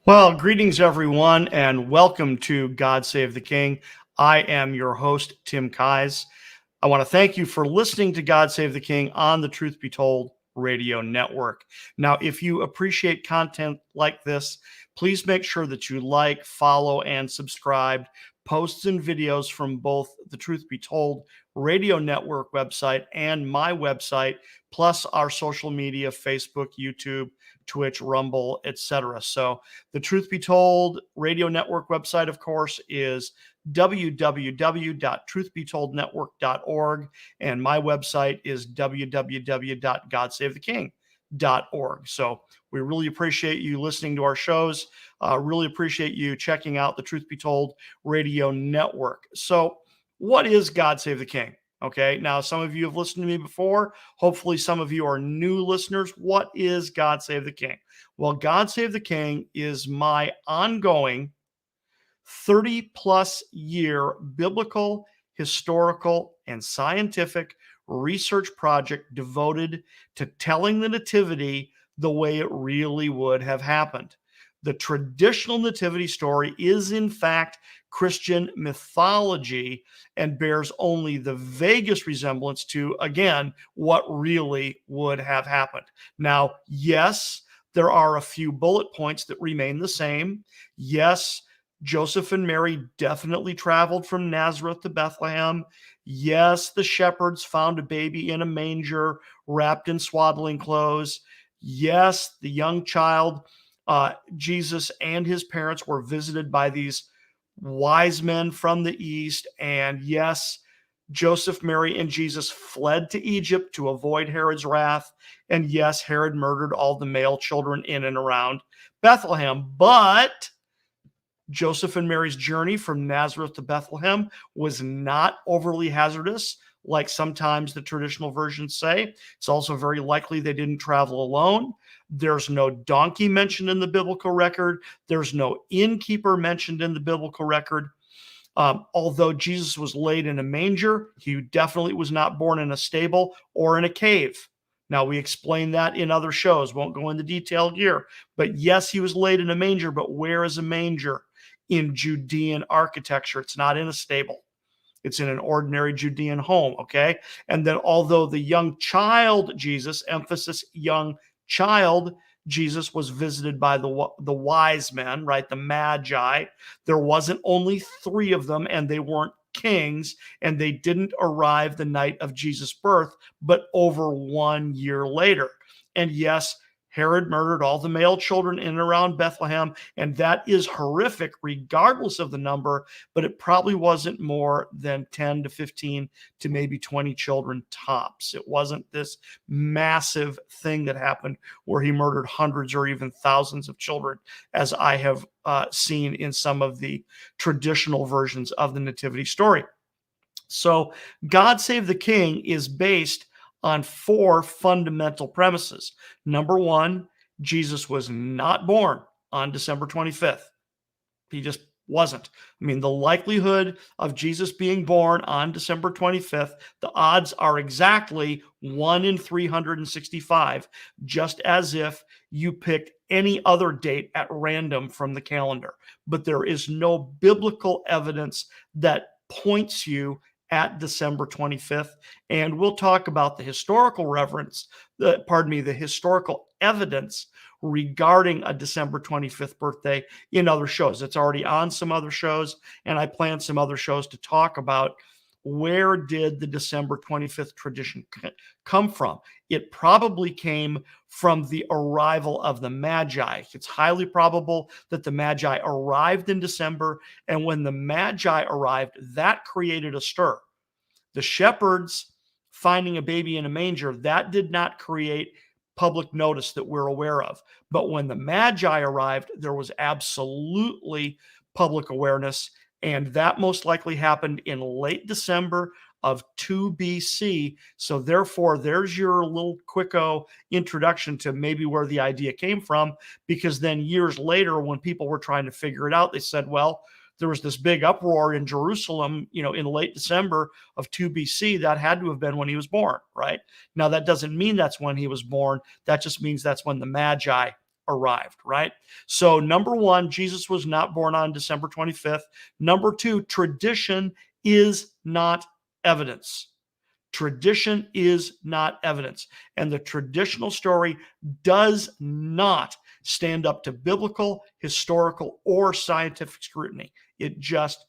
Well, greetings, everyone, and welcome to God Save the King. I am your host, Tim Keyes. I want to thank you for listening to God Save the King on the Truth Be Told radio network. Now, if you appreciate content like this, please make sure that you like, follow, and subscribe posts and videos from both the Truth Be Told radio network website and my website, plus our social media, Facebook, YouTube, Twitch, Rumble, etc. So the Truth Be Told radio network website, of course, is www.truthbetoldnetwork.org, and my website is www.godsavetheking.org. So we really appreciate you listening to our shows. Really appreciate you checking out the Truth Be Told radio network. So what is God Save the King? Okay, now some of you have listened to me before. Hopefully some of you are new listeners. What is God Save the King? Well, God Save the King is my ongoing 30-plus year biblical, historical, and scientific research project devoted to telling the Nativity the way it really would have happened. The traditional Nativity story is, in fact, Christian mythology and bears only the vaguest resemblance to, again, what really would have happened. Now, yes, there are a few bullet points that remain the same. Yes, Joseph and Mary definitely traveled from Nazareth to Bethlehem. Yes, the shepherds found a baby in a manger wrapped in swaddling clothes. Yes, the young child, Jesus, and his parents were visited by these wise men from the east. And yes, Joseph, Mary, and Jesus fled to Egypt to avoid Herod's wrath. And yes, Herod murdered all the male children in and around Bethlehem. But Joseph and Mary's journey from Nazareth to Bethlehem was not overly hazardous, like sometimes the traditional versions say. It's also very likely they didn't travel alone. There's no donkey mentioned in the biblical record. There's no innkeeper mentioned in the biblical record. Although Jesus was laid in a manger, he definitely was not born in a stable or in a cave. Now, we explain that in other shows. Won't go into detail here. But yes, he was laid in a manger, but where is a manger? In Judean architecture. It's not in a stable. It's in an ordinary Judean home, okay? And then although the young child Jesus, emphasis young child Jesus, was visited by the wise men, right, the Magi, there wasn't only 3 of them, and they weren't kings, and they didn't arrive the night of Jesus' birth, but over 1 year later. And yes, Herod murdered all the male children in and around Bethlehem, and that is horrific regardless of the number, but it probably wasn't more than 10 to 15 to maybe 20 children tops. It wasn't this massive thing that happened where he murdered hundreds or even thousands of children, as I have seen in some of the traditional versions of the Nativity story. So God Save the King is based on 4 fundamental premises. Number 1, Jesus was not born on December 25th. He just wasn't. I mean, the likelihood of Jesus being born on December 25th, the odds are exactly 1 in 365, just as if you picked any other date at random from the calendar. But there is no biblical evidence that points you at December 25th. And we'll talk about the historical the historical evidence regarding a December 25th birthday in other shows. It's already on some other shows, and I plan some other shows to talk about where did the December 25th tradition come from. It probably came from the arrival of the Magi. It's highly probable that the Magi arrived in December, and when the Magi arrived, that created a stir. The shepherds finding a baby in a manger, that did not create public notice that we're aware of. But when the Magi arrived, there was absolutely public awareness, and that most likely happened in late December of 2 BC. So therefore, there's your little quicko introduction to maybe where the idea came from, because then years later, when people were trying to figure it out, they said, well, there was this big uproar in Jerusalem, in late December of 2 BC. That had to have been when he was born, right? Now, that doesn't mean that's when he was born. That just means that's when the Magi arrived, right? So number one, Jesus was not born on December 25th. Number two, tradition is not evidence. Tradition is not evidence. And the traditional story does not stand up to biblical, historical, or scientific scrutiny. It just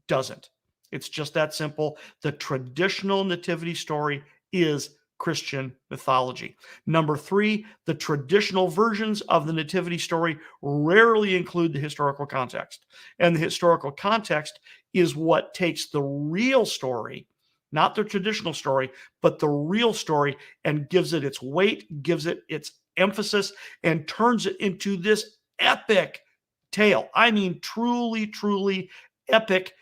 doesn't. It's just that simple. The traditional nativity story is Christian mythology. Number three, the traditional versions of the nativity story rarely include the historical context. And the historical context is what takes the real story, not the traditional story, but the real story, and gives it its weight, gives it its emphasis, and turns it into this epic tale. I mean, truly, truly epic.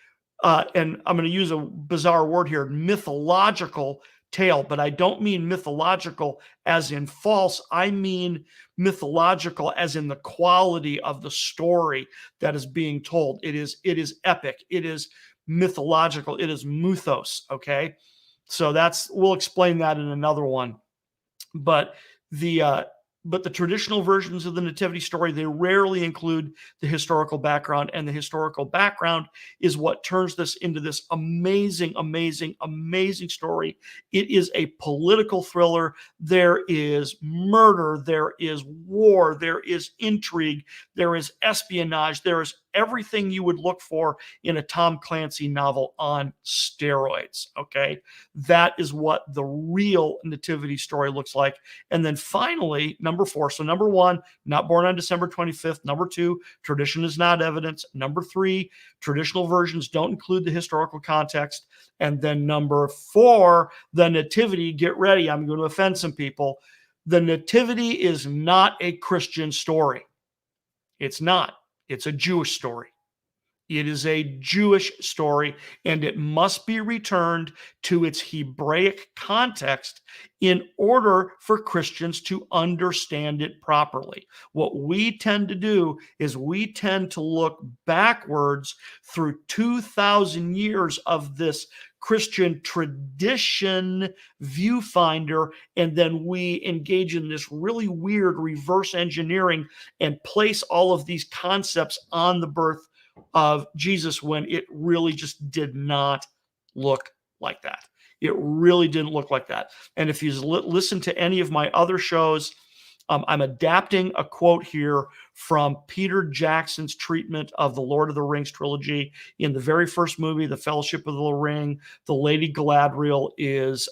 And I'm going to use a bizarre word here, mythological tale, but I don't mean mythological as in false. I mean mythological as in the quality of the story that is being told. It is epic. It is mythological. It is mythos. Okay. So we'll explain that in another one. But the traditional versions of the nativity story, they rarely include the historical background, and the historical background is what turns this into this amazing, amazing, amazing story. It is a political thriller. There is murder, there is war, there is intrigue, there is espionage, there is everything you would look for in a Tom Clancy novel on steroids. Okay, that is what the real nativity story looks like. And then finally, number four. So number one, not born on December 25th. Number two, tradition is not evidence. Number three, traditional versions don't include the historical context. And then number four, the nativity, get ready, I'm going to offend some people. The nativity is not a Christian story. It's not. It's a Jewish story. It is a Jewish story, and it must be returned to its Hebraic context in order for Christians to understand it properly. What we tend to do is we tend to look backwards through 2,000 years of this Christian tradition viewfinder, and then we engage in this really weird reverse engineering and place all of these concepts on the birth of Jesus, when it really just did not look like that. It really didn't look like that. And if you listen to any of my other shows, I'm adapting a quote here from Peter Jackson's treatment of the Lord of the Rings trilogy. In the very first movie, The Fellowship of the Ring, the Lady Galadriel is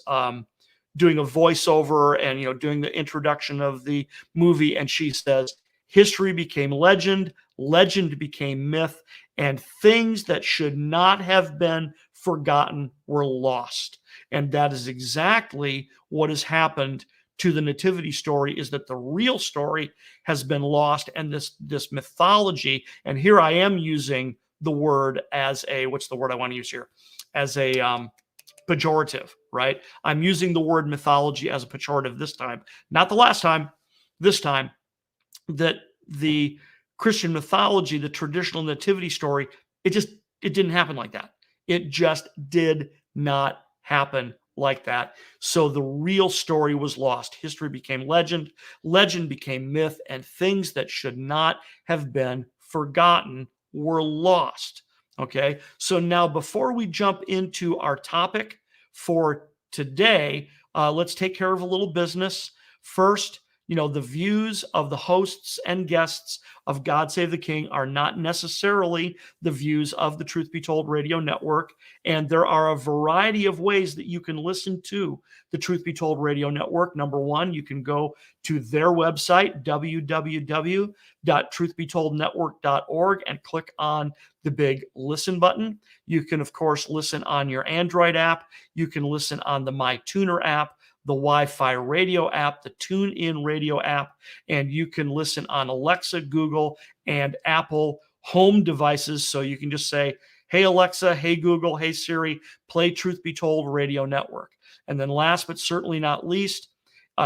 doing a voiceover and doing the introduction of the movie, and she says, "History became legend, legend became myth, and things that should not have been forgotten were lost." And that is exactly what has happened to the nativity story, is that the real story has been lost, and this mythology, and here I am using the word as a, what's the word I want to use here? As a pejorative, right? I'm using the word mythology as a pejorative this time, not the last time, this time, that the Christian mythology, the traditional nativity story, it didn't happen like that. It just did not happen like that. So the real story was lost. History became legend, legend became myth, and things that should not have been forgotten were lost. Okay, so now before we jump into our topic for today, let's take care of a little business. First, the views of the hosts and guests of God Save the King are not necessarily the views of the Truth Be Told Radio Network. And there are a variety of ways that you can listen to the Truth Be Told Radio Network. Number one, you can go to their website, www.truthbetoldnetwork.org, and click on the big listen button. You can, of course, listen on your Android app. You can listen on the MyTuner app, the Wi-Fi radio app, the TuneIn radio app, and you can listen on Alexa, Google, and Apple home devices. So you can just say, "Hey Alexa, hey Google, hey Siri, play Truth Be Told Radio Network." And then last but certainly not least,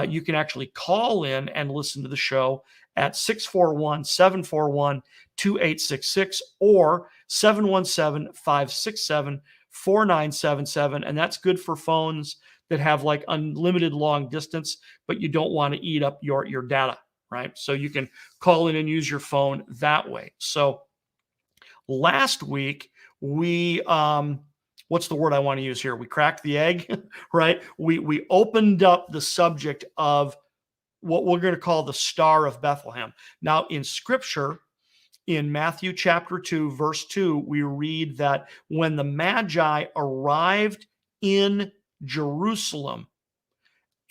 you can actually call in and listen to the show at 641-741-2866 or 717-567-4977. And that's good for phones that have like unlimited long distance, but you don't want to eat up your data. right? So you can call in and use your phone that way. So last week, we what's the word I want to use here? We cracked the egg, right? We opened up the subject of what we're going to call the Star of Bethlehem. Now, in Scripture, in Matthew chapter 2, verse 2, we read that when the Magi arrived in Jerusalem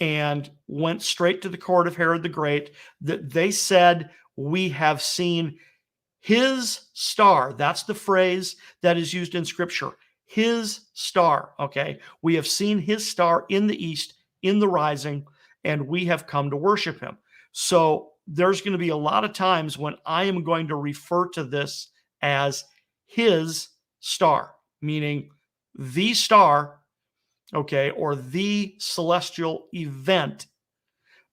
and went straight to the court of Herod the Great, that they said, "We have seen his star." That's the phrase that is used in Scripture. His star, okay? "We have seen his star in the east, in the rising, and we have come to worship him." So there's going to be a lot of times when I am going to refer to this as his star, meaning the star, okay, or the celestial event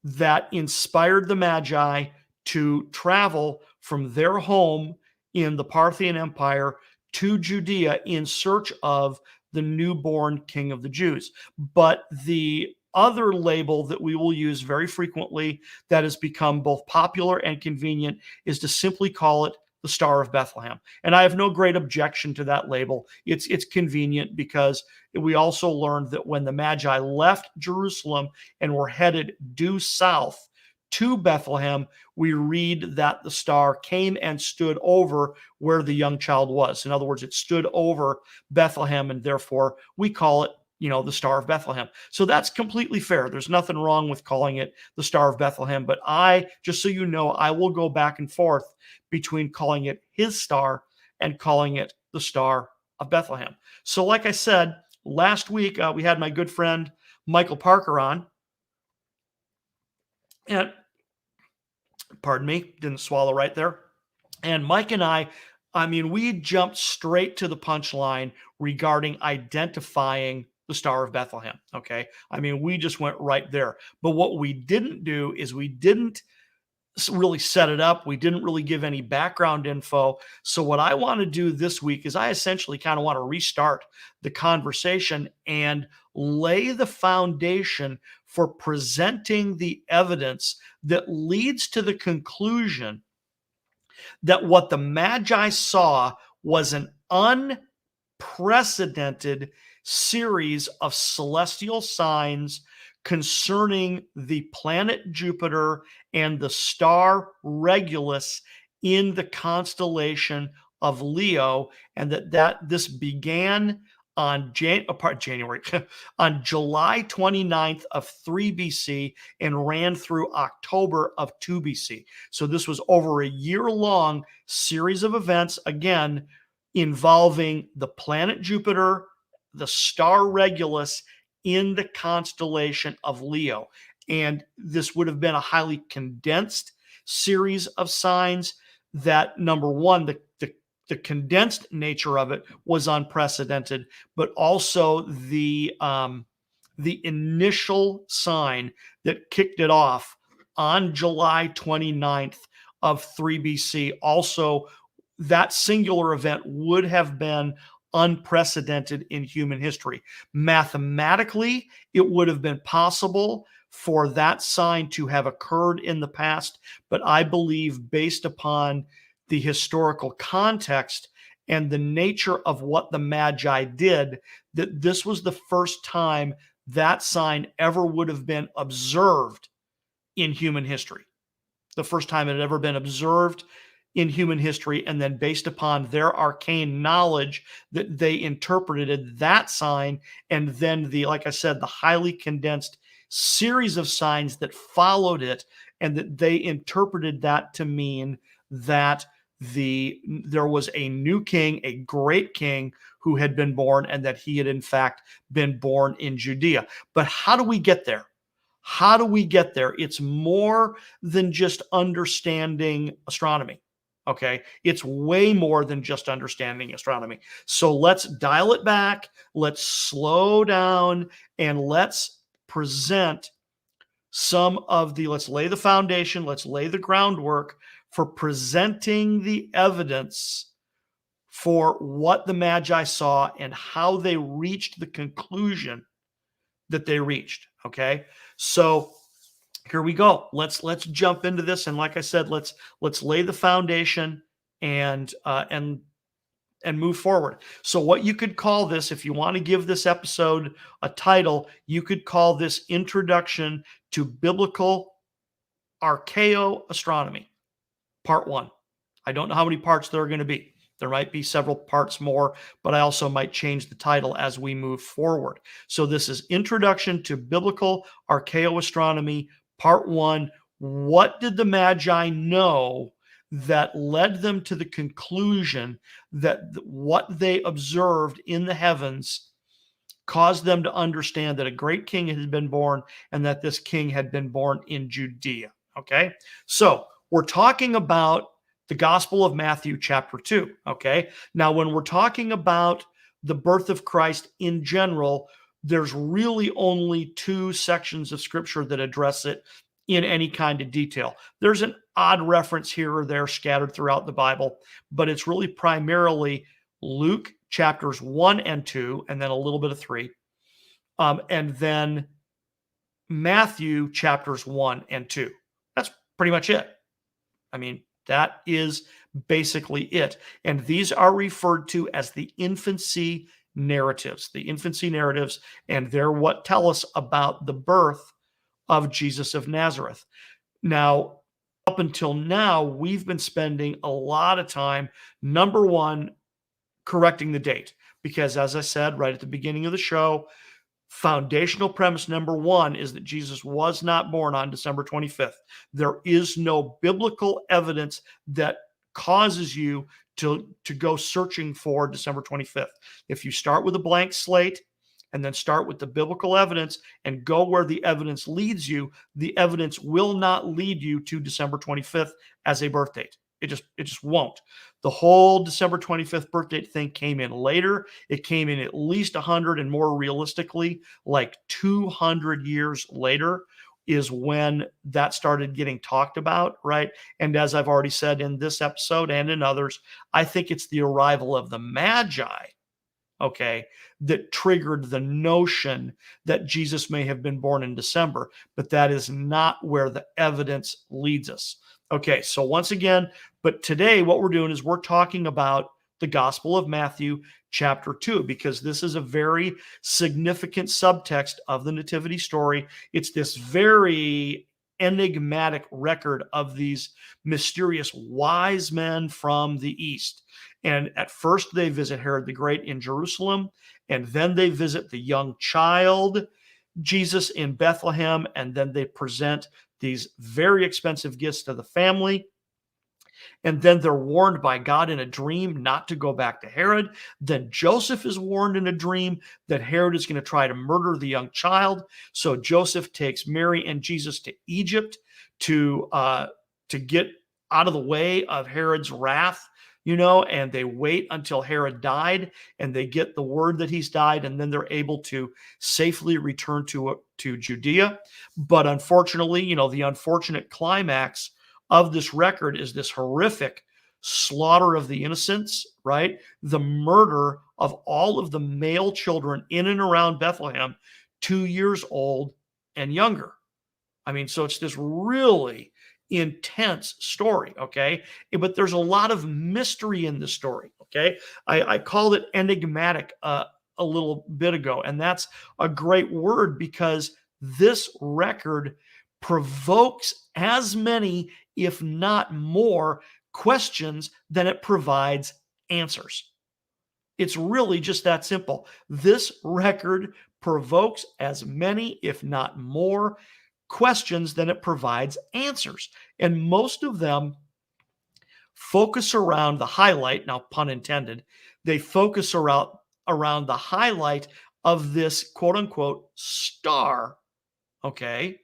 that inspired the Magi to travel from their home in the Parthian Empire to Judea in search of the newborn King of the Jews. But the other label that we will use very frequently that has become both popular and convenient is to simply call it the Star of Bethlehem. And I have no great objection to that label. It's convenient because we also learned that when the Magi left Jerusalem and were headed due south to Bethlehem, we read that the star came and stood over where the young child was. In other words, it stood over Bethlehem, and therefore we call it, the Star of Bethlehem. So that's completely fair. There's nothing wrong with calling it the Star of Bethlehem. But just so you know, I will go back and forth between calling it his star and calling it the Star of Bethlehem. So like I said, last week we had my good friend Michael Parker on. And pardon me, didn't swallow right there. And Mike and I mean, we jumped straight to the punchline regarding identifying the Star of Bethlehem. Okay. I mean, we just went right there. But what we didn't do is we didn't really set it up. We didn't really give any background info. So what I want to do this week is I essentially kind of want to restart the conversation and lay the foundation for presenting the evidence that leads to the conclusion that what the Magi saw was an unprecedented series of celestial signs concerning the planet Jupiter and the star Regulus in the constellation of Leo, and that this began on January on July 29th of 3 BC and ran through October of 2 BC. So this was over a year-long series of events, again, involving the planet Jupiter, the star Regulus in the constellation of Leo. And this would have been a highly condensed series of signs that, number one, the condensed nature of it was unprecedented, but also the initial sign that kicked it off on July 29th of 3 BC. Also, that singular event would have been unprecedented in human history. Mathematically, it would have been possible for that sign to have occurred in the past, but I believe, based upon the historical context and the nature of what the Magi did, that this was the first time that sign ever would have been observed in human history. The first time it had ever been observed in human history, and then based upon their arcane knowledge, that they interpreted that sign, and then like I said, the highly condensed series of signs that followed it, and that they interpreted that to mean that there was a new king, a great king who had been born, and that he had in fact been born in Judea. But how do we get there? How do we get there? It's more than just understanding astronomy. Okay, it's way more than just understanding astronomy. So let's dial it back, let's slow down, and let's present let's lay the foundation, let's lay the groundwork for presenting the evidence for what the Magi saw and how they reached the conclusion that they reached. Okay, so here we go. Let's jump into this, and like I said, let's lay the foundation and and move forward. So what you could call this, if you want to give this episode a title, you could call this Introduction to Biblical Archaeoastronomy, Part 1. I don't know how many parts there are going to be. There might be several parts more, but I also might change the title as we move forward. So this is Introduction to Biblical Archaeoastronomy, Part 1. What did the Magi know that led them to the conclusion that what they observed in the heavens caused them to understand that a great king had been born and that this king had been born in Judea? Okay, so we're talking about the Gospel of Matthew, chapter 2. Okay, now when we're talking about the birth of Christ in general, there's really only two sections of scripture that address it in any kind of detail. There's an odd reference here or there scattered throughout the Bible, but it's really primarily Luke chapters 1 and 2, and then a little bit of 3, and then Matthew chapters 1 and 2. That's pretty much it. I mean, that is basically it. And these are referred to as the infancy narratives. The infancy narratives, and they're what tell us about the birth of Jesus of Nazareth. Now, up until now, we've been spending a lot of time, number one, correcting the date. Because as I said right at the beginning of the show, foundational premise number one is that Jesus was not born on December 25th. There is no biblical evidence that causes you to go searching for December 25th. If you start with a blank slate and then start with the biblical evidence and go where the evidence leads you, the evidence will not lead you to December 25th as a birth date. It just won't. The whole December 25th birth date thing came in later. It came in at least 100, and more realistically, like 200 years later is when that started getting talked about, right? And as I've already said in this episode and in others, I think it's the arrival of the Magi, okay, that triggered the notion that Jesus may have been born in December, but that is not where the evidence leads us. Okay, so once again, but today what we're doing is we're talking about the Gospel of Matthew, chapter 2, because this is a very significant subtext of the Nativity story. It's this very enigmatic record of these mysterious wise men from the East. And at first they visit Herod the Great in Jerusalem, and then they visit the young child, Jesus, in Bethlehem, and then they present these very expensive gifts to the family. And then they're warned by God in a dream not to go back to Herod. Then Joseph is warned in a dream that Herod is going to try to murder the young child. So Joseph takes Mary and Jesus to Egypt to get out of the way of Herod's wrath, and they wait until Herod died, and they get the word that he's died, and then they're able to safely return to Judea. But unfortunately, the unfortunate climax of this record is this horrific slaughter of the innocents, right? The murder of all of the male children in and around Bethlehem, 2 years old and younger. I mean, so it's this really intense story, okay? But there's a lot of mystery in the story, okay? I called it enigmatic a little bit ago, and that's a great word because this record provokes as many, if not more, questions than it provides answers. It's really just that simple. This record provokes as many, if not more, questions than it provides answers. And most of them focus around the highlight, now pun intended, they focus around the highlight of this quote unquote star. Okay.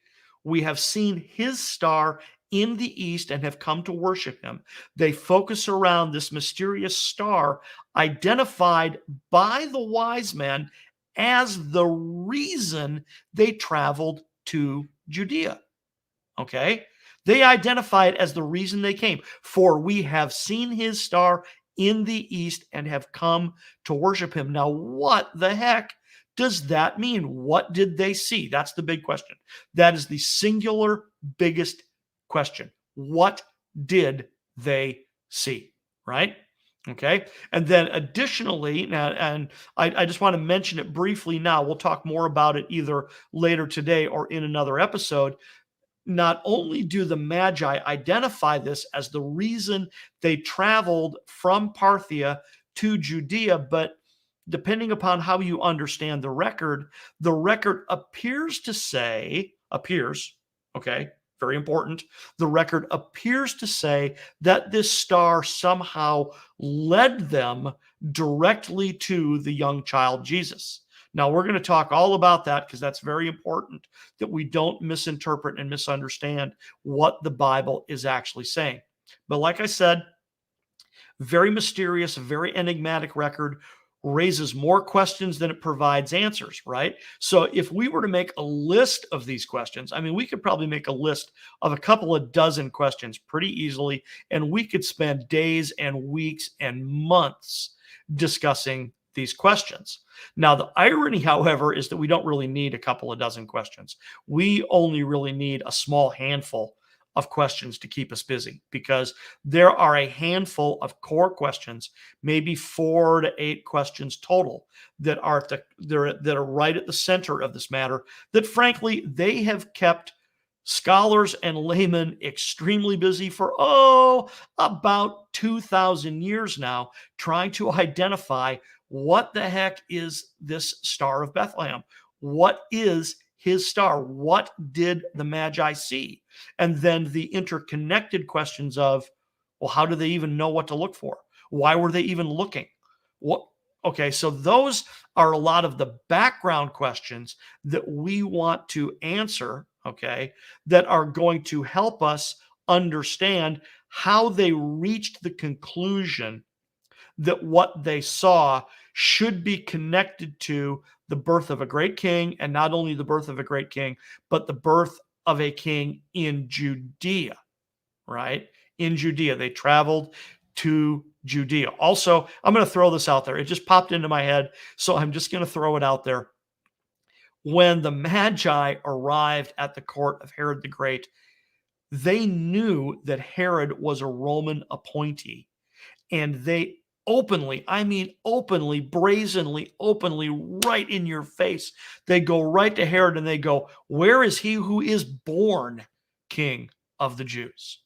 We have seen his star in the east and have come to worship him. They focus around this mysterious star identified by the wise men as the reason they traveled to Judea. Okay? They identify it as the reason they came. For we have seen his star in the east and have come to worship him. Now, what the heck does that mean? What did they see? That's the big question. That is the singular biggest question. What did they see? Right? Okay. And then additionally, now, and I just want to mention it briefly now. We'll talk more about it either later today or in another episode. Not only do the Magi identify this as the reason they traveled from Parthia to Judea, but depending upon how you understand the record appears to say, okay, very important. The record appears to say that this star somehow led them directly to the young child Jesus. Now, we're going to talk all about that because that's very important that we don't misinterpret and misunderstand what the Bible is actually saying. But like I said, very mysterious, very enigmatic record, raises more questions than it provides answers, right? So if we were to make a list of these questions, I mean, we could probably make a list of a couple of dozen questions pretty easily, and we could spend days and weeks and months discussing these questions. Now, the irony, however, is that we don't really need a couple of dozen questions. We only really need a small handful of questions to keep us busy, because there are a handful of core questions, maybe 4 to 8 questions total, that are right at the center of this matter, that frankly they have kept scholars and laymen extremely busy for about 2,000 years now, trying to identify what the heck is this Star of Bethlehem. What is his star? What did the Magi see? And then the interconnected questions of, well, how do they even know what to look for? Why were they even looking? What? Okay, so those are a lot of the background questions that we want to answer, okay, that are going to help us understand how they reached the conclusion that what they saw should be connected to the birth of a great king, and not only the birth of a great king, but the birth of a king in Judea, right? In Judea. They traveled to Judea. Also, I'm going to throw this out there. It just popped into my head, so I'm just going to throw it out there. When the Magi arrived at the court of Herod the Great, they knew that Herod was a Roman appointee, and they openly, I mean openly, brazenly, openly, right in your face, they go right to Herod and they go, "Where is he who is born King of the Jews?"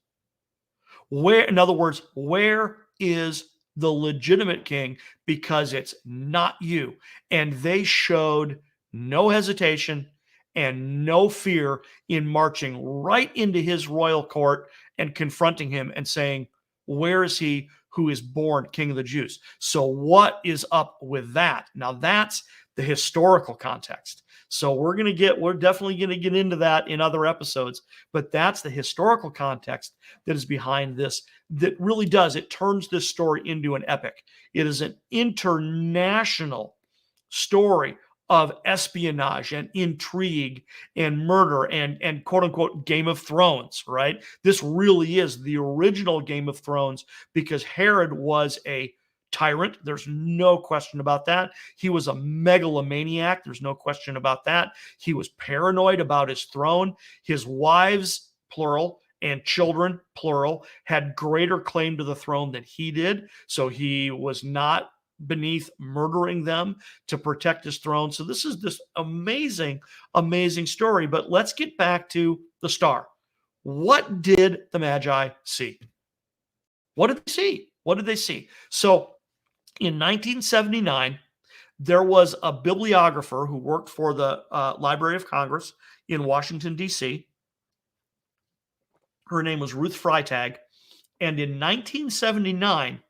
Where, in other words, where is the legitimate king? Because it's not you. And they showed no hesitation and no fear in marching right into his royal court and confronting him and saying, "Where is he who is born King of the Jews?" So what is up with that? Now that's the historical context. So we're definitely going to get into that in other episodes, but that's the historical context that is behind this, that really does, it turns this story into an epic. It is an international story of espionage and intrigue and murder and quote unquote Game of Thrones, right? This really is the original Game of Thrones, because Herod was a tyrant. There's no question about that. He was a megalomaniac. There's no question about that. He was paranoid about his throne. His wives, plural, and children, plural, had greater claim to the throne than he did. So he was not beneath murdering them to protect his throne. So this is this amazing, amazing story. But let's get back to the star. What did the Magi see? What did they see? What did they see? So in 1979, there was a bibliographer who worked for the Library of Congress in Washington, D.C. Her name was Ruth Freitag. And in 1979,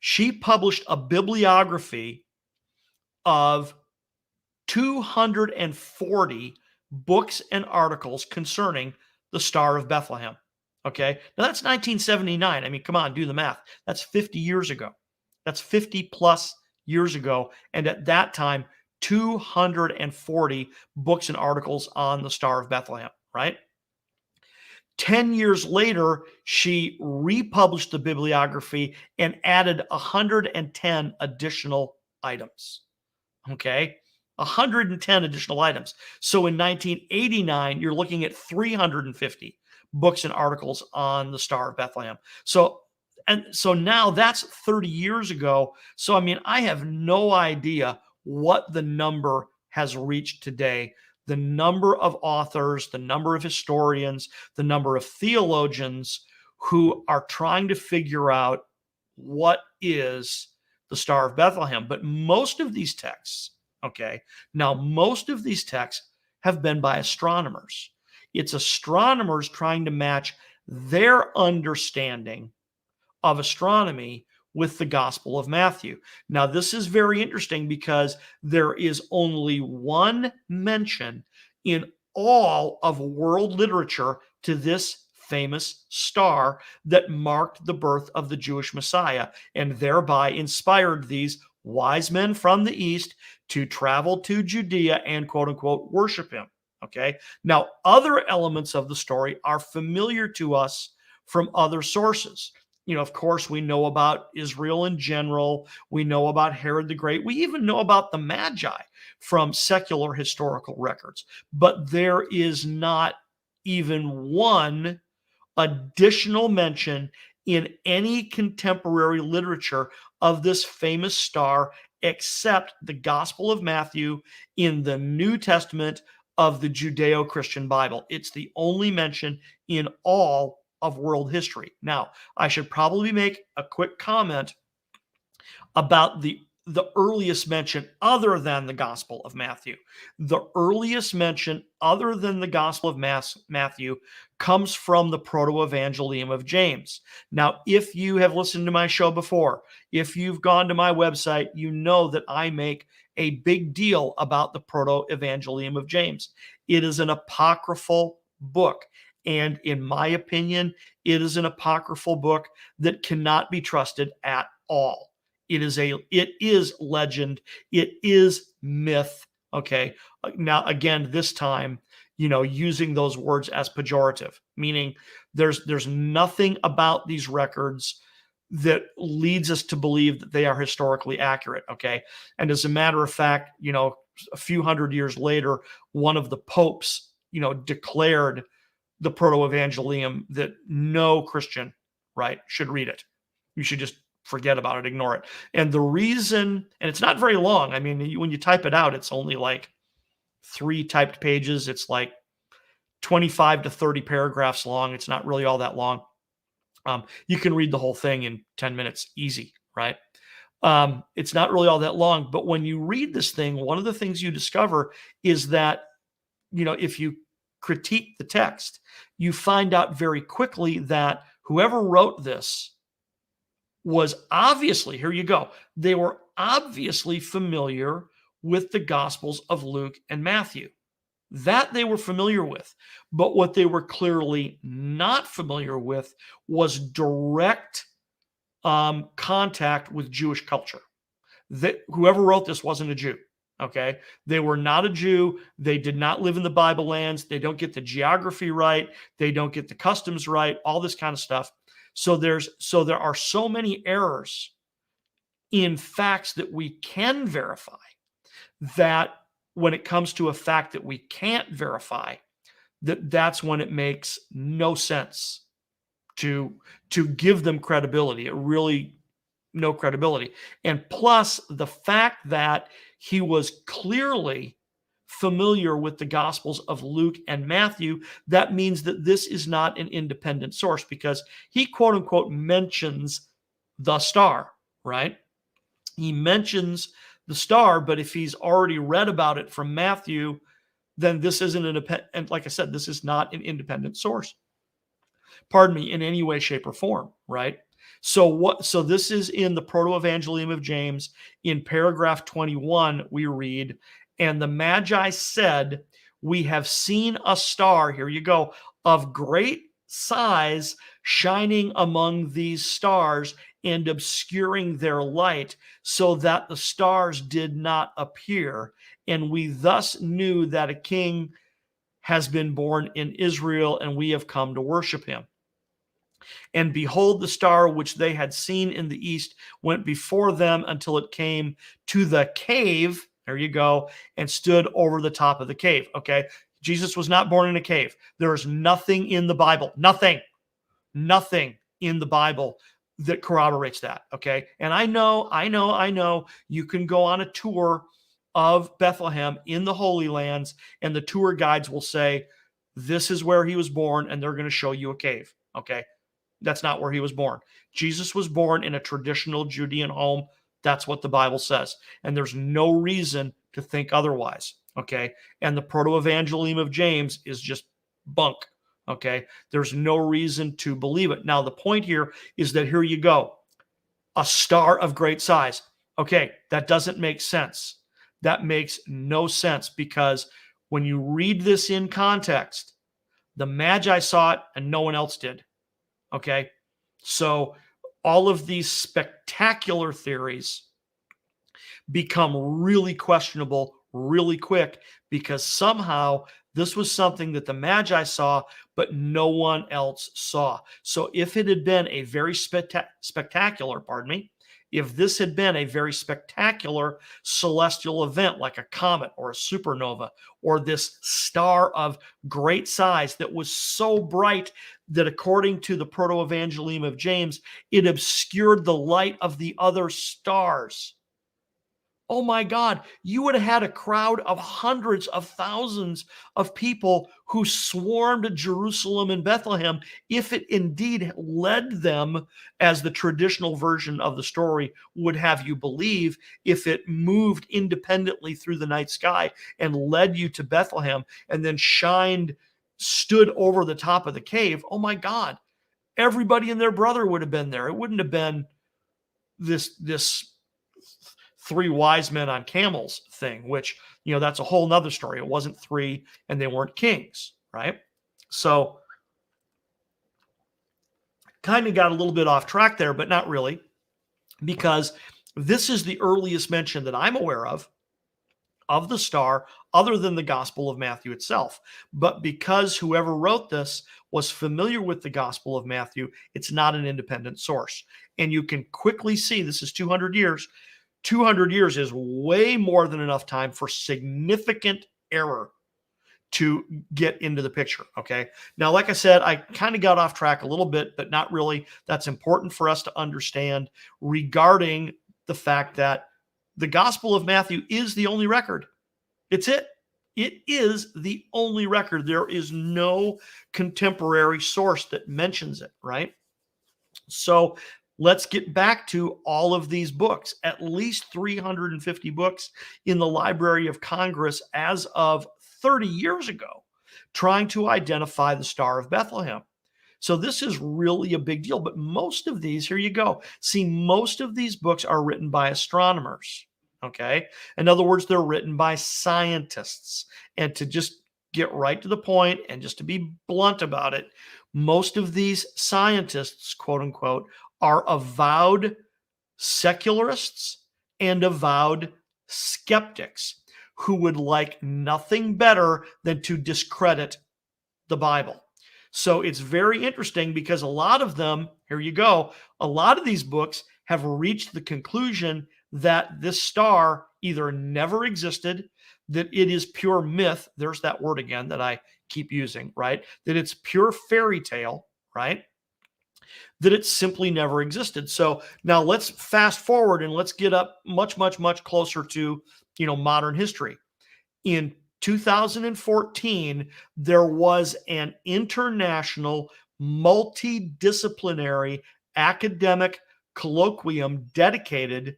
she published a bibliography of 240 books and articles concerning the Star of Bethlehem. Okay, now that's 1979. I mean, come on, do the math. That's 50 years ago. That's 50 plus years ago. And at that time, 240 books and articles on the Star of Bethlehem, right? 10 years later, she republished the bibliography and added 110 additional items. Okay. 110 additional items. So in 1989, you're looking at 350 books and articles on the Star of Bethlehem. So now that's 30 years ago. So I mean, I have no idea what the number has reached today. The number of authors, the number of historians, the number of theologians who are trying to figure out what is the Star of Bethlehem. But most of these texts, okay, now most of these texts have been by astronomers. It's astronomers trying to match their understanding of astronomy with the Gospel of Matthew. Now, this is very interesting because there is only one mention in all of world literature to this famous star that marked the birth of the Jewish Messiah and thereby inspired these wise men from the east to travel to Judea and quote unquote worship him. Okay. Now, other elements of the story are familiar to us from other sources. Of course, we know about Israel in general. We know about Herod the Great. We even know about the Magi from secular historical records. But there is not even one additional mention in any contemporary literature of this famous star except the Gospel of Matthew in the New Testament of the Judeo-Christian Bible. It's the only mention in all of world history. Now, I should probably make a quick comment about the earliest mention other than the Gospel of Matthew. The earliest mention other than the Gospel of Matthew comes from the Proto-Evangelium of James. Now, if you have listened to my show before, if you've gone to my website, you know that I make a big deal about the Proto-Evangelium of James. It is an apocryphal book. And in my opinion, it is an apocryphal book that cannot be trusted at all. It is legend. It is myth. Okay. Now, again, this time, using those words as pejorative, meaning there's nothing about these records that leads us to believe that they are historically accurate. Okay. And as a matter of fact, a few hundred years later, one of the popes, declared the Proto-Evangelium that no Christian, right, should read it. You should just forget about it, ignore it. And the reason, and it's not very long. I mean, when you type it out, it's only like 3 typed pages. It's like 25 to 30 paragraphs long. It's not really all that long. You can read the whole thing in 10 minutes, easy, right? It's not really all that long. But when you read this thing, one of the things you discover is that, if you critique the text, you find out very quickly that whoever wrote this was obviously, here you go, they were obviously familiar with the Gospels of Luke and Matthew. That they were familiar with. But what they were clearly not familiar with was direct contact with Jewish culture. Whoever wrote this wasn't a Jew. Okay. They were not a Jew. They did not live in the Bible lands. They don't get the geography right. They don't get the customs right, all this kind of stuff. So there are so many errors in facts that we can verify that when it comes to a fact that we can't verify, that's when it makes no sense to give them credibility. It really no credibility. And plus the fact that he was clearly familiar with the Gospels of Luke and Matthew, that means that this is not an independent source because he quote unquote mentions the star, right? He mentions the star, but if he's already read about it from Matthew, then this isn't and like I said, this is not an independent source. Pardon me, in any way, shape, or form, right? So this is in the Proto-Evangelium of James. In paragraph 21, we read, and the Magi said, we have seen a star, here you go, of great size shining among these stars and obscuring their light so that the stars did not appear. And we thus knew that a king has been born in Israel and we have come to worship him. And behold, the star which they had seen in the east went before them until it came to the cave. There you go. And stood over the top of the cave. Okay. Jesus was not born in a cave. There is nothing in the Bible, nothing in the Bible that corroborates that. Okay. And I know you can go on a tour of Bethlehem in the Holy Lands, and the tour guides will say, this is where he was born, and they're going to show you a cave. Okay. That's not where he was born. Jesus was born in a traditional Judean home. That's what the Bible says. And there's no reason to think otherwise. Okay. And the proto-evangelium of James is just bunk. Okay. There's no reason to believe it. Now, the point here is that here you go. A star of great size. Okay. That doesn't make sense. That makes no sense, because when you read this in context, the Magi saw it and no one else did. Okay. So all of these spectacular theories become really questionable really quick, because somehow this was something that the Magi saw, but no one else saw. So if it had been a very spectacular, if this had been a very spectacular celestial event like a comet or a supernova, or this star of great size that was so bright that, according to the proto-evangelium of James, it obscured the light of the other stars, oh my God, you would have had a crowd of hundreds of thousands of people who swarmed Jerusalem and Bethlehem if it indeed led them, as the traditional version of the story would have you believe, if it moved independently through the night sky and led you to Bethlehem and then stood over the top of the cave. Oh my God, everybody and their brother would have been there. It wouldn't have been this three wise men on camels thing, which, that's a whole nother story. It wasn't three and they weren't kings, right? So kind of got a little bit off track there, but not really, because this is the earliest mention that I'm aware of the star, other than the Gospel of Matthew itself. But because whoever wrote this was familiar with the Gospel of Matthew, it's not an independent source. And you can quickly see this is 200 years. 200 years is way more than enough time for significant error to get into the picture. Okay. Now, like I said, I kind of got off track a little bit, but not really. That's important for us to understand regarding the fact that the Gospel of Matthew is the only record. It's it. It is the only record. There is no contemporary source that mentions it, right? So let's get back to all of these books, at least 350 books in the Library of Congress as of 30 years ago, trying to identify the Star of Bethlehem. So this is really a big deal. But most of these, here you go. See, most of these books are written by astronomers. Okay. In other words, they're written by scientists. And to just get right to the point and just to be blunt about it, most of these scientists, quote unquote, are avowed secularists and avowed skeptics who would like nothing better than to discredit the Bible. So it's very interesting, because a lot of them, here you go, a lot of these books have reached the conclusion that this star either never existed, that it is pure myth. There's that word again that I keep using, right? That it's pure fairy tale, right? That it simply never existed. So now let's fast forward and let's get up much, much, much closer to, modern history. In 2014, there was an international multidisciplinary academic colloquium dedicated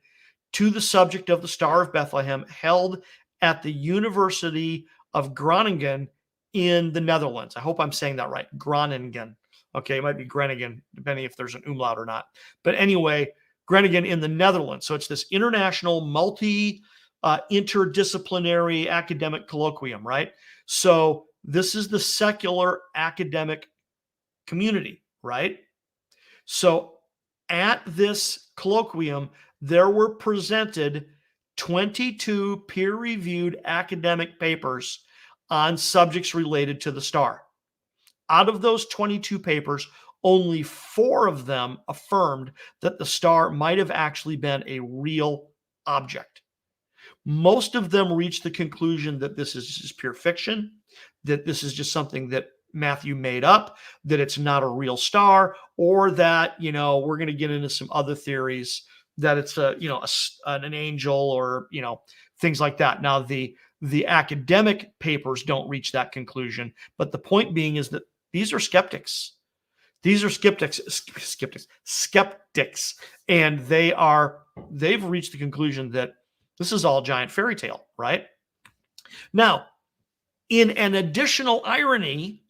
to the subject of the Star of Bethlehem, held at the University of Groningen in the Netherlands. I hope I'm saying that right. Groningen. Okay, it might be Groningen, depending if there's an umlaut or not. But anyway, Groningen in the Netherlands. So it's this international interdisciplinary academic colloquium, right? So this is the secular academic community, right? So at this colloquium, there were presented 22 peer-reviewed academic papers on subjects related to the star. Out of those 22 papers, only 4 of them affirmed that the star might have actually been a real object. Most of them reach the conclusion that this is just pure fiction, that this is just something that Matthew made up, that it's not a real star, or that, we're going to get into some other theories that it's an angel, or, things like that. Now, the academic papers don't reach that conclusion, but the point being is that these are skeptics. These are skeptics, and they've reached the conclusion that this is all giant fairy tale, right? Now, in an additional irony,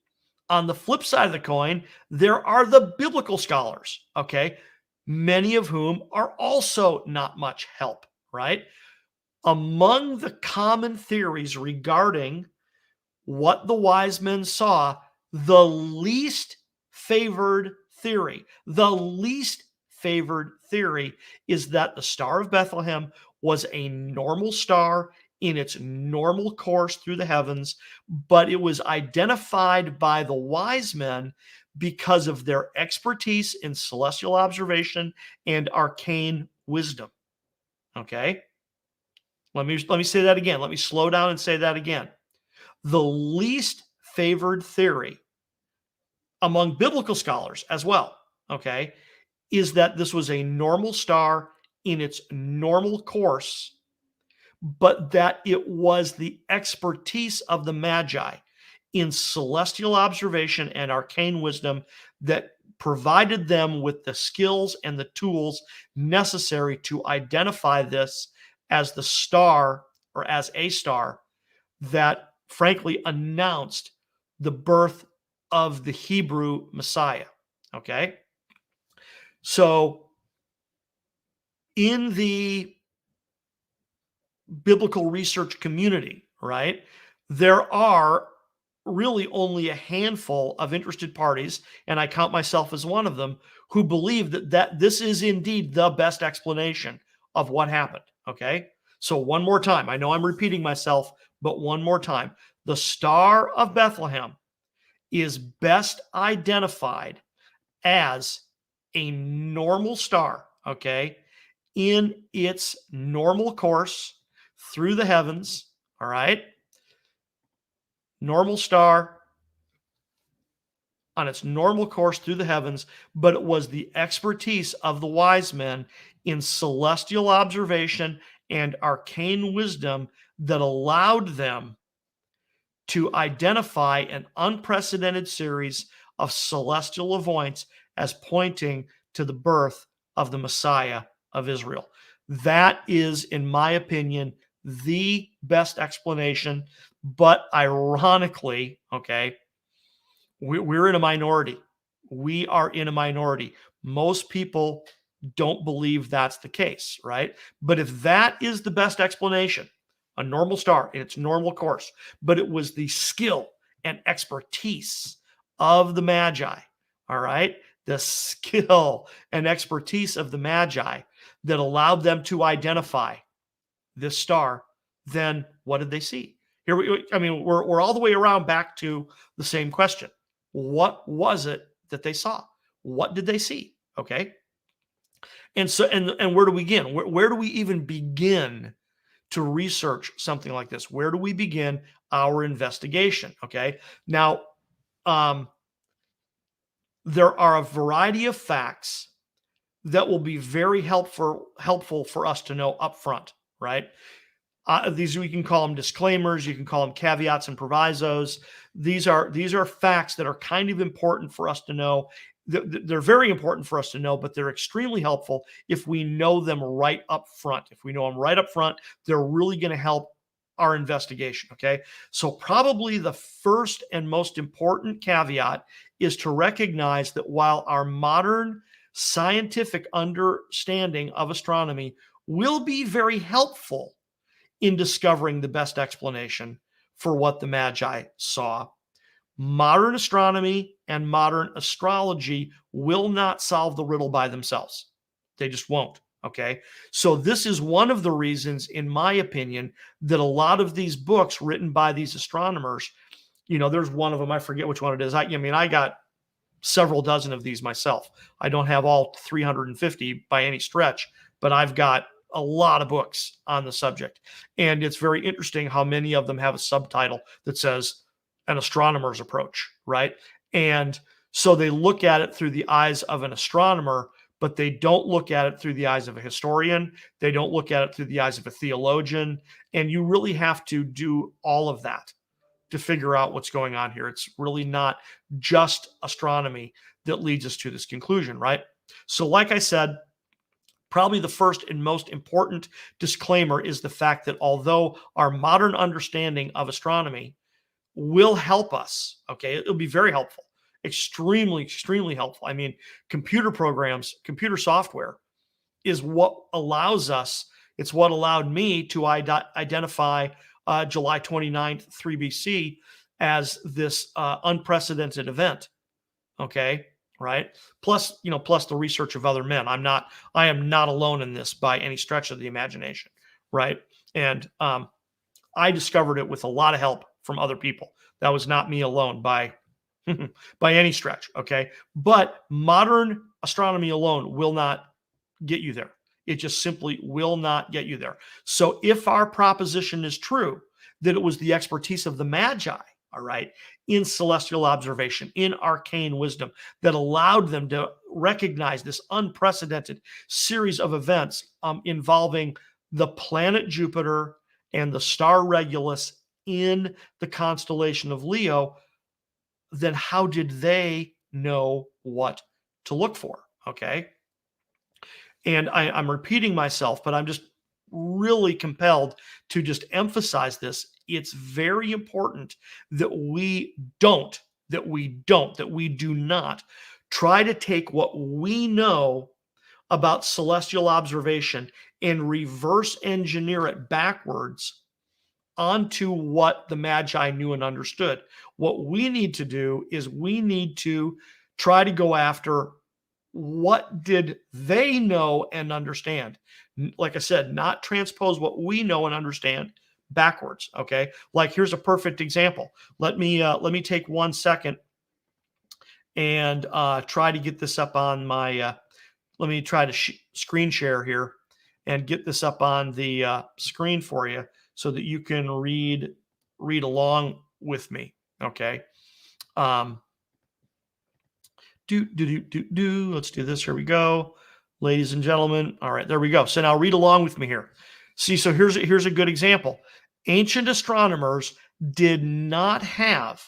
on the flip side of the coin, there are the biblical scholars, okay? Many of whom are also not much help, right? Among the common theories regarding what the wise men saw, the least favored theory is that the Star of Bethlehem was a normal star in its normal course through the heavens, but it was identified by the wise men because of their expertise in celestial observation and arcane wisdom. Okay? Let me say that again. Let me slow down and say that again. The least favored theory among biblical scholars as well, okay, is that this was a normal star in its normal course, but that it was the expertise of the Magi in celestial observation and arcane wisdom that provided them with the skills and the tools necessary to identify this as the star, or as a star, that frankly announced the birth of the Hebrew Messiah. Okay? So in the biblical research community, right, there are really only a handful of interested parties, and I count myself as one of them, who believe that this is indeed the best explanation of what happened. Okay? So one more time, I know I'm repeating myself, but one more time. The Star of Bethlehem is best identified as a normal star, okay, in its normal course through the heavens, all right? Normal star on its normal course through the heavens, but it was the expertise of the wise men in celestial observation and arcane wisdom that allowed them to identify an unprecedented series of celestial events as pointing to the birth of the Messiah of Israel. That is, in my opinion, the best explanation. But ironically, okay, we're in a minority. We are in a minority. Most people don't believe that's the case, right? But if that is the best explanation, a normal star in its normal course, but it was the skill and expertise of the Magi, all right? The skill and expertise of the Magi that allowed them to identify this star, then what did they see? We're all the way around back to the same question. What was it that they saw? What did they see? Okay. And so, and where do we begin? Where do we even begin to research something like this? Where do we begin our investigation? Okay. Now, there are a variety of facts that will be very helpful for us to know up front, right? These, we can call them disclaimers, you can call them caveats and provisos. These are facts that are kind of important for us to know. They're very important for us to know, but they're extremely helpful if we know them right up front. If we know them right up front, they're really going to help our investigation, okay? So probably the first and most important caveat is to recognize that while our modern scientific understanding of astronomy will be very helpful in discovering the best explanation for what the Magi saw, modern astronomy and modern astrology will not solve the riddle by themselves. They just won't. Okay. So this is one of the reasons, in my opinion, that a lot of these books written by these astronomers, there's one of them, I forget which one it is. I got several dozen of these myself. I don't have all 350 by any stretch, but I've got a lot of books on the subject. And it's very interesting how many of them have a subtitle that says an astronomer's approach, right? And so they look at it through the eyes of an astronomer, but they don't look at it through the eyes of a historian. They don't look at it through the eyes of a theologian. And you really have to do all of that to figure out what's going on here. It's really not just astronomy that leads us to this conclusion, right? So like I said, probably the first and most important disclaimer is the fact that although our modern understanding of astronomy will help us, okay, it'll be very helpful, extremely, extremely helpful. I mean, computer programs, computer software is what allows us, it's what allowed me to identify July 29th, 3 BC as this unprecedented event, okay? Right. Plus, plus the research of other men. I am not alone in this by any stretch of the imagination. Right. And I discovered it with a lot of help from other people. That was not me alone by any stretch. Okay. But modern astronomy alone will not get you there. It just simply will not get you there. So if our proposition is true, that it was the expertise of the Magi, all right, in celestial observation, in arcane wisdom, that allowed them to recognize this unprecedented series of events involving the planet Jupiter and the star Regulus in the constellation of Leo, then how did they know what to look for? Okay. And I'm repeating myself, but I'm just really compelled to just emphasize this. It's very important that we do not try to take what we know about celestial observation and reverse engineer it backwards onto what the Magi knew and understood. What we need to do is we need to try to go after what did they know and understand. Like I said, not transpose what we know and understand backwards. Okay. Like here's a perfect example. Let me take 1 second and try to get this up on my, let me try to screen share here and get this up on the screen for you so that you can read along with me. Okay. Let's do this. Here we go. Ladies and gentlemen. All right, there we go. So now read along with me here. See, so here's a good example. Ancient astronomers did not have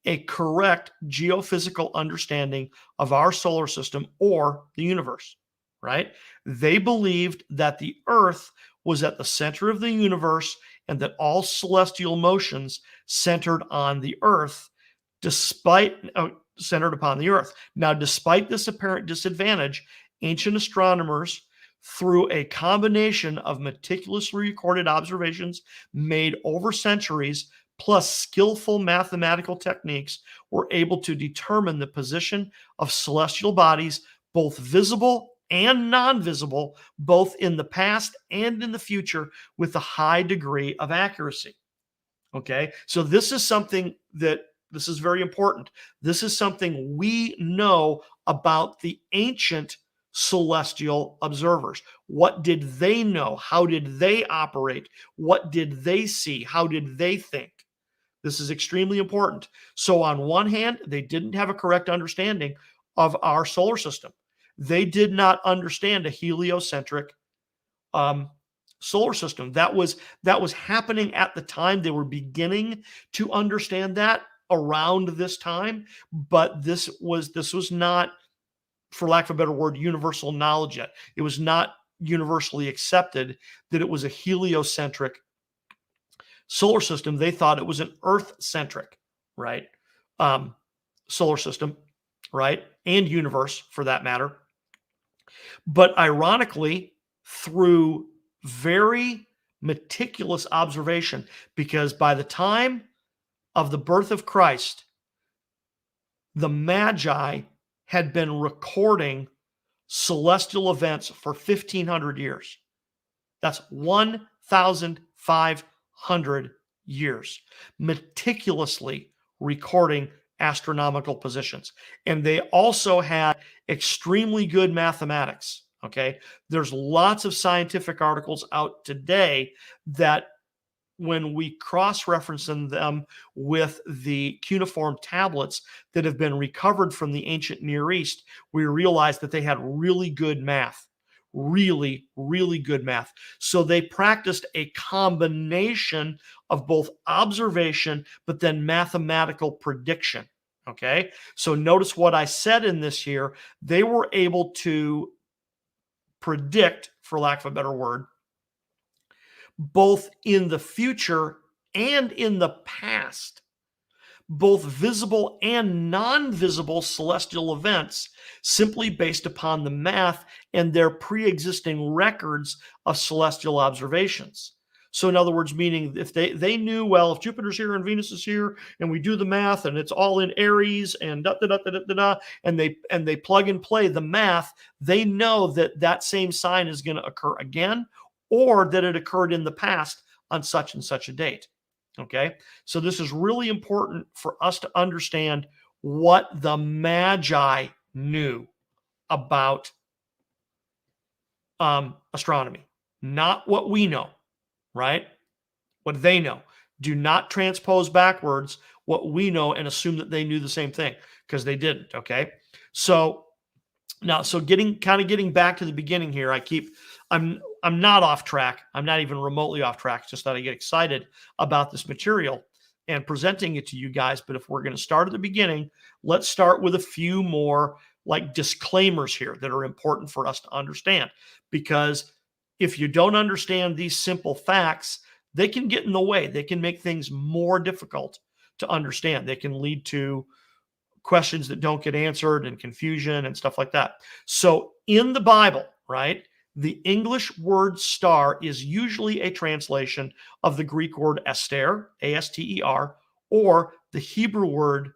a correct geophysical understanding of our solar system or the universe, right? They believed that the Earth was at the center of the universe and that all celestial motions centered on the Earth, centered upon the Earth. Now, despite this apparent disadvantage, ancient astronomers, through a combination of meticulously recorded observations made over centuries, plus skillful mathematical techniques, were able to determine the position of celestial bodies, both visible and non-visible, both in the past and in the future, with a high degree of accuracy. Okay, so this is very important. This is something we know about the ancient celestial observers. What did they know? How did they operate? What did they see? How did they think? This is extremely important. So on one hand, they didn't have a correct understanding of our solar system. They did not understand a heliocentric solar system. That was happening at the time. They were beginning to understand that around this time, but this was not, for lack of a better word, universal knowledge yet. It was not universally accepted that it was a heliocentric solar system. They thought it was an Earth-centric, right, solar system, right, and universe for that matter. But ironically, through very meticulous observation, because by the time of the birth of Christ, the Magi had been recording celestial events for 1,500 years. That's 1,500 years, meticulously recording astronomical positions. And they also had extremely good mathematics. Okay. There's lots of scientific articles out today that when we cross-reference them with the cuneiform tablets that have been recovered from the ancient Near East, we realize that they had really good math. Really, really good math. So they practiced a combination of both observation, but then mathematical prediction. Okay. So notice what I said in this here. They were able to predict, for lack of a better word, both in the future and in the past, both visible and non-visible celestial events, simply based upon the math and their pre-existing records of celestial observations. So in other words, meaning if they knew, well, if Jupiter's here and Venus is here and we do the math and it's all in Aries and da da da da da da, and they plug and play the math, they know that that same sign is going to occur again, or that it occurred in the past on such and such a date. Okay, so this is really important for us to understand what the Magi knew about astronomy, not what we know, right? What they know. Do not transpose backwards what we know and assume that they knew the same thing, because they didn't. Okay, so now, so getting back to the beginning here, I'm not off track. I'm not even remotely off track. It's just that I get excited about this material and presenting it to you guys. But if we're going to start at the beginning, let's start with a few more like disclaimers here that are important for us to understand. Because if you don't understand these simple facts, they can get in the way. They can make things more difficult to understand. They can lead to questions that don't get answered and confusion and stuff like that. So in the Bible, right, the English word star is usually a translation of the Greek word aster, A-S-T-E-R, or the Hebrew word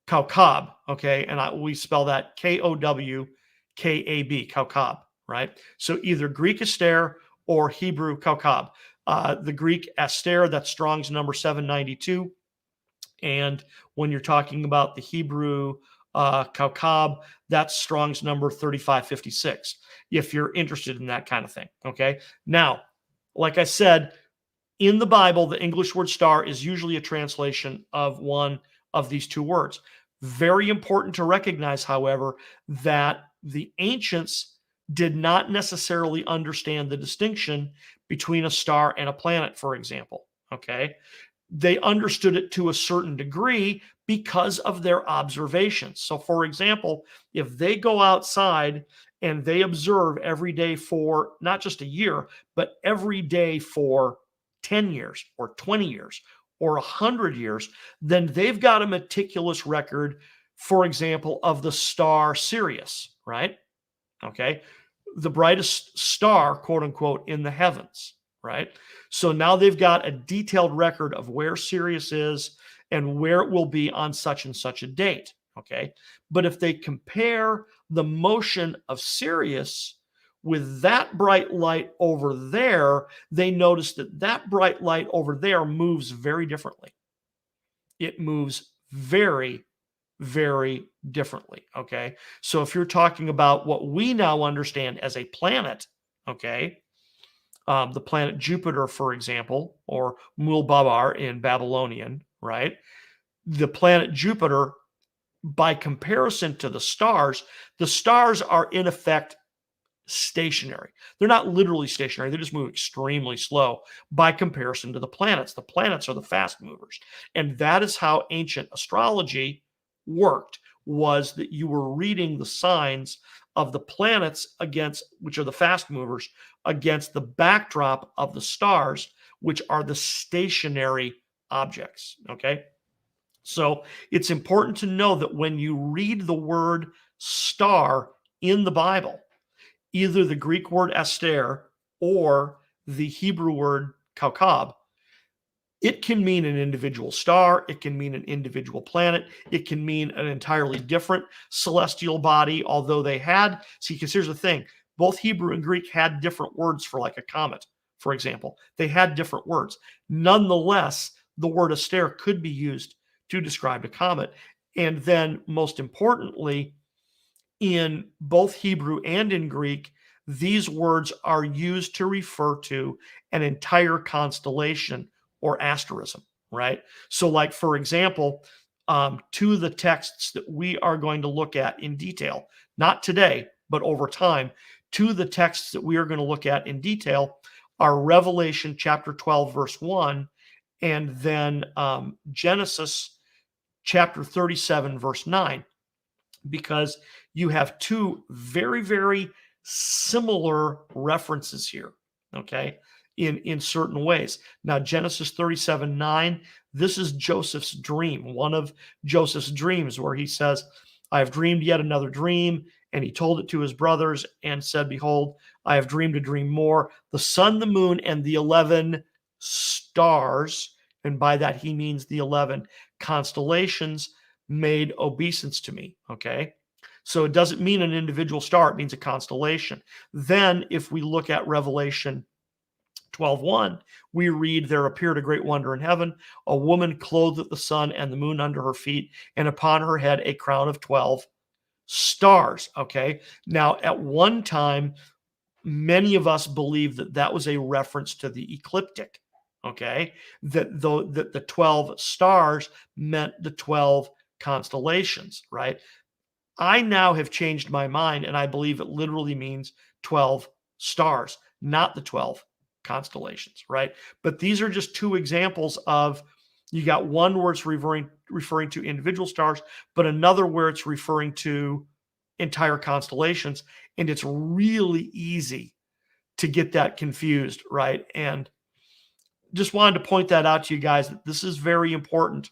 kaukab, okay, and we spell that K-O-W-K-A-B, kaukab, right? So either Greek aster or Hebrew kaukab. The Greek aster, that's Strong's number 792. And when you're talking about the Hebrew kaukab, that's Strong's number 3556, if you're interested in that kind of thing. Okay. Now, like I said, in the Bible, the English word star is usually a translation of one of these two words. Very important to recognize, however, that the ancients did not necessarily understand the distinction between a star and a planet, for example. Okay. They understood it to a certain degree because of their observations. So, for example, if they go outside and they observe every day for not just a year, but every day for 10 years or 20 years or 100 years, then they've got a meticulous record, for example, of the star Sirius, right? Okay. The brightest star, quote unquote, in the heavens, right? So now they've got a detailed record of where Sirius is and where it will be on such and such a date. Okay. But if they compare the motion of Sirius with that bright light over there, they notice that that bright light over there moves very differently. It moves very, very differently. Okay. So if you're talking about what we now understand as a planet, okay, the planet Jupiter, for example, or Mulbabar in Babylonian, right? The planet Jupiter, by comparison to the stars are in effect stationary. They're not literally stationary. They just move extremely slow by comparison to the planets. The planets are the fast movers. And that is how ancient astrology worked, was that you were reading the signs of the planets against, which are the fast movers, against the backdrop of the stars, which are the stationary objects. Okay. So it's important to know that when you read the word star in the Bible, either the Greek word aster or the Hebrew word kaukab, it can mean an individual star. It can mean an individual planet. It can mean an entirely different celestial body, although they had, see, because here's the thing, both Hebrew and Greek had different words for like a comet, for example. They had different words. Nonetheless, the word aster could be used to describe a comet. And then most importantly, in both Hebrew and in Greek, these words are used to refer to an entire constellation or asterism, right? So, like, for example, two of the texts that we are going to look at in detail, not today, but over time, two of the texts that we are going to look at in detail are Revelation chapter 12, verse 1, and then Genesis chapter 37, verse 9, because you have two very, very similar references here, okay, in certain ways. Now, Genesis 37, 9, this is Joseph's dream, one of Joseph's dreams, where he says, I have dreamed yet another dream. And he told it to his brothers and said, behold, I have dreamed a dream more. The sun, the moon, and the 11 stars, and by that he means the 11 constellations, made obeisance to me, okay? So it doesn't mean an individual star, it means a constellation. Then if we look at Revelation 12:1, we read, there appeared a great wonder in heaven, a woman clothed with the sun and the moon under her feet, and upon her head a crown of 12 stars, okay? Now, at one time, many of us believe that that was a reference to the ecliptic, okay? That the 12 stars meant the 12 constellations, right? I now have changed my mind, and I believe it literally means 12 stars, not the 12 constellations, right? But these are just two examples of, you got one where it's referring to individual stars, but another where it's referring to entire constellations, and it's really easy to get that confused, right? And just wanted to point that out to you guys, that this is very important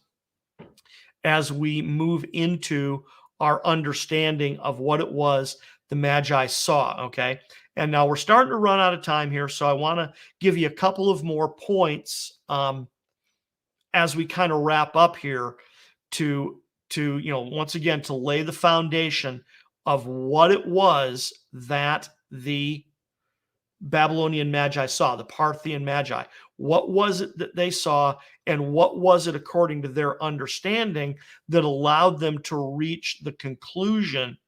as we move into our understanding of what it was the Magi saw, okay? And now we're starting to run out of time here, so I want to give you a couple of more points as we kind of wrap up here to once again, to lay the foundation of what it was that the Babylonian Magi saw, the Parthian Magi. What was it that they saw, and what was it, according to their understanding, that allowed them to reach the conclusion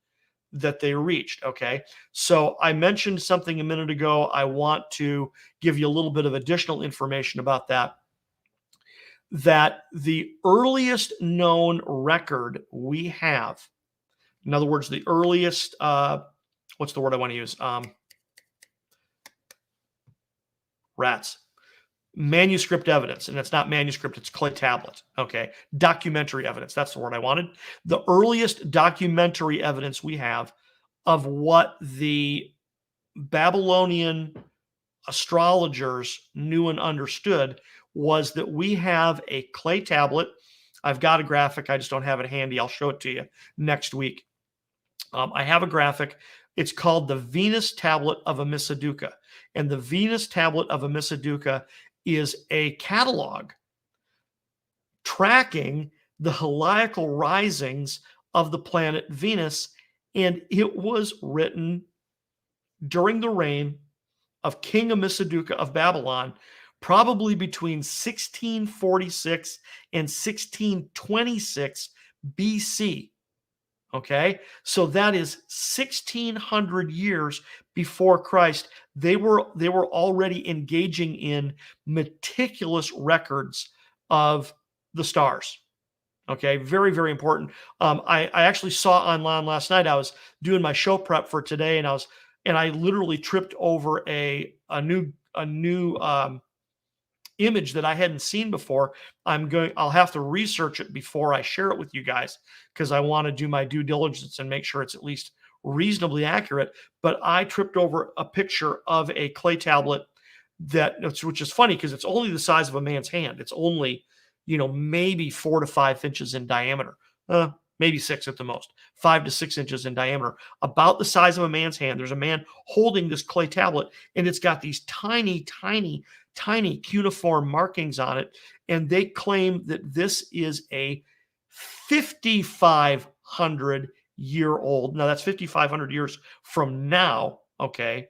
that they reached, okay? So I mentioned something a minute ago. I want to give you a little bit of additional information about that. That the earliest known record we have, in other words, the earliest, what's the word I want to use? Rats. Manuscript evidence, and it's not manuscript, it's clay tablet, okay? Documentary evidence, that's the word I wanted. The earliest documentary evidence we have of what the Babylonian astrologers knew and understood was that we have a clay tablet. I've got a graphic, I just don't have it handy. I'll show it to you next week. I have a graphic. It's called the Venus Tablet of Amisaduca. And the Venus Tablet of Amisaduca is a catalog tracking the heliacal risings of the planet Venus. And it was written during the reign of King Amisaduca of Babylon, probably between 1646 and 1626 BC. Okay, so that is 1600 years before Christ. They were already engaging in meticulous records of the stars. Okay, very, very important. I actually saw online last night. I was doing my show prep for today, and I literally tripped over a new image that I hadn't seen before. I'll have to research it before I share it with you guys, because I want to do my due diligence and make sure it's at least reasonably accurate. But I tripped over a picture of a clay tablet which is funny because it's only the size of a man's hand. It's only, maybe 4 to 5 inches in diameter, maybe 6 at the most, 5 to 6 inches in diameter, about the size of a man's hand. There's a man holding this clay tablet, and it's got these tiny, tiny, tiny cuneiform markings on it. And they claim that this is a 5,500-year-old. Now, that's 5,500 years from now, okay?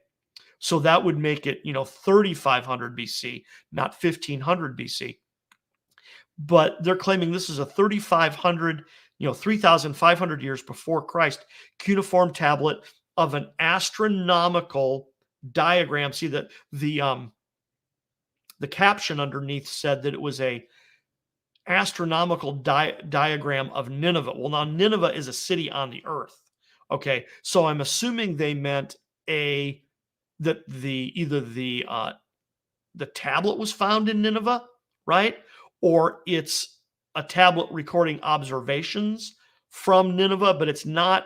So that would make it, 3,500 BC, not 1,500 BC. But they're claiming this is a 3,500 years before Christ cuneiform tablet. of an astronomical diagram. See that the caption underneath said that it was a astronomical diagram of Nineveh. Well, now Nineveh is a city on the earth. Okay, so I'm assuming they meant that either the tablet was found in Nineveh, right? Or it's a tablet recording observations from Nineveh, but it's not.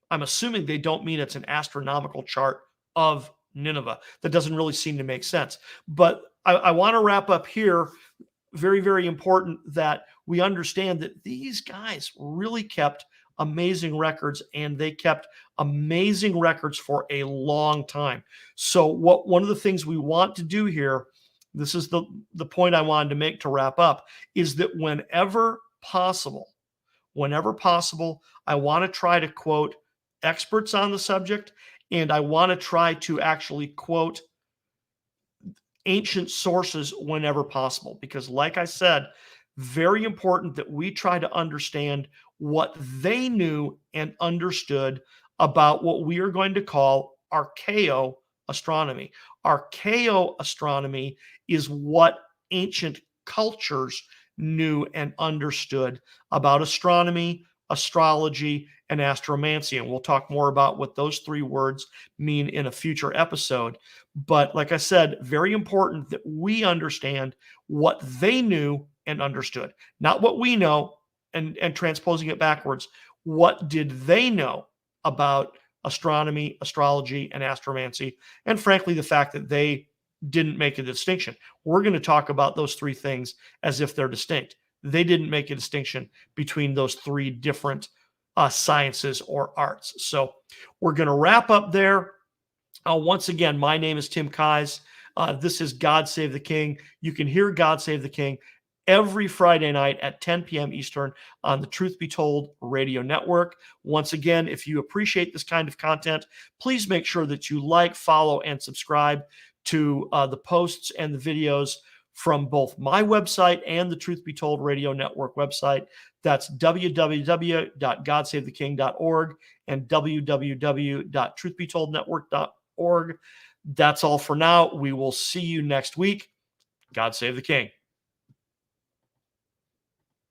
I'm assuming they don't mean it's an astronomical chart of Nineveh. That doesn't really seem to make sense. But I want to wrap up here. Very, very important that we understand that these guys really kept amazing records, and they kept amazing records for a long time. So one of the things we want to do here, this is the point I wanted to make to wrap up, is that whenever possible, I want to try to quote experts on the subject, and I want to try to actually quote ancient sources whenever possible, because like I said, very important that we try to understand what they knew and understood about what we are going to call archaeoastronomy. Archaeoastronomy is what ancient cultures knew and understood about astronomy, astrology, and astromancy. And we'll talk more about what those three words mean in a future episode. But like I said, very important that we understand what they knew and understood, not what we know, and transposing it backwards. What did they know about astronomy, astrology, and astromancy? And frankly, the fact that they didn't make a distinction. We're going to talk about those three things as if they're distinct. They didn't make a distinction between those three different sciences or arts. So we're going to wrap up there. Once again, my name is Tim Keyes. This is God Save the King. You can hear God Save the King every Friday night at 10 p.m. Eastern on the Truth Be Told radio network. Once again, if you appreciate this kind of content, please make sure that you like, follow, and subscribe to the posts and the videos from both my website and the Truth Be Told radio network website. That's www.godsavtheking.org and www.truthbetoldnetwork.org. That's all for now. We will see you next week. God save the King.